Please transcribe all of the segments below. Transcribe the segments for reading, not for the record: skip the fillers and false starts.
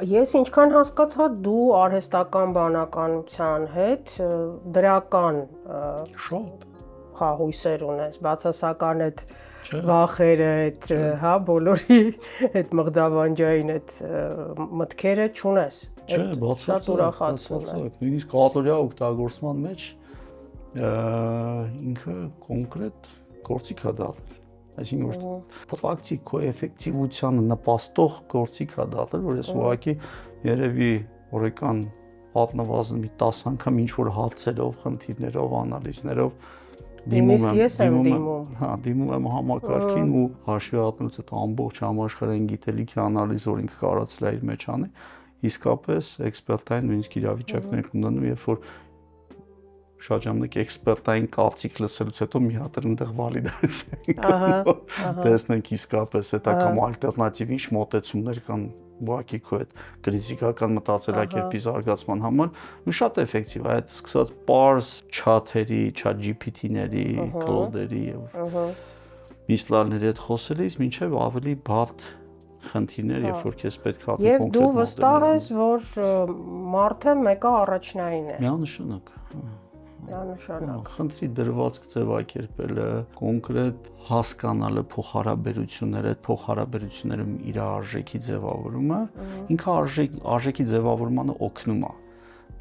Ես ինչքան հասկացա, դու արհեստական բանականության հետ դրական Շատ, հա հույսեր ունես, բացասական այդ չէ, վախերը, այդ չէ, հա բոլորի այդ մղձավանջային այդ մտքերը չունես։ չէ, Այդ շատ բացարձակ, ուրախացնում է։ բացարձակ, նույնիսկ կատորյա օգտագործման մեջ ինքը կոնկրետ գործիք է դառել։ Այսինքն որ պրակտիկ քո էֆեկտիվությանը նպաստող գործիք է դառել, որ ես ուղղակի երևի օրական պատնվազն մի 10 անգամ ինչ որ հացերով, խնդիրներով, անալիզներով Նույնիսկ ես եմ դիմում։ հա, դիմում եմ համակարգին ու հաշվի առնելով այդ ամբողջ համաշխարհային գիտելիքի անալիզ, որ ինքը կարողացել է իր մեջ անի, իսկապես էքսպերտային նույնիսկ իրավիճակներ ունենում, երբ որ շրջանակ էքսպերտային կարծիք լսելուց հետո մի հատ այնտեղ վալիդացիա տեսնենք իսկապես դա կամ ալտերնատիվ ինչ մոտեցումներ կան ուղղակի քո այդ կրիտիկական մտածելակերպի զարգացման համար ու շատ էֆեկտիվ է այդ սկսած parse chat-երի, chat GPT-ների, Claude-երի եւ Mistral-ների հետ խոսելիս մինչեւ ավելի բարդ խնդիրներ, երբ որ քեզ պետք է ապի Եվ դու կոնկրետ վստահ ես, որ մարդը մեկը առաջնային է։ միանշանակ Միանշանակ։ խնդրի դրվածք ձևակերպելը, կոնկրետ հասկանալը փոխհարաբերությունները, այդ փոխհարաբերություններում իր արժեքի ձևավորումը, ինքը արժեքի ձևավորմանը օգնում է,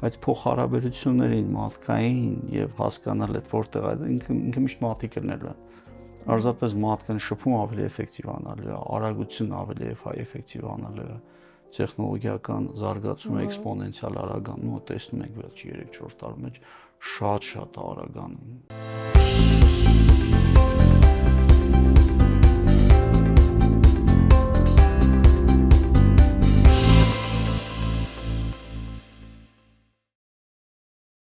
բայց փոխհարաբերություններին մարդկային եւ հասկանալ այդ որտեղ է, ինքը միշտ մատիկ լինելու է։ Պարզապես մարդկային շփում ավելի էֆեկտիվ անալու է, արագություն ավելի էֆեկտիվ անալու է, տեխնոլոգիական զարգացումը էքսպոնենցիալ արագանում ու տեսնում ենք վերջի 3-4 տարի մեջ շատ արագանում։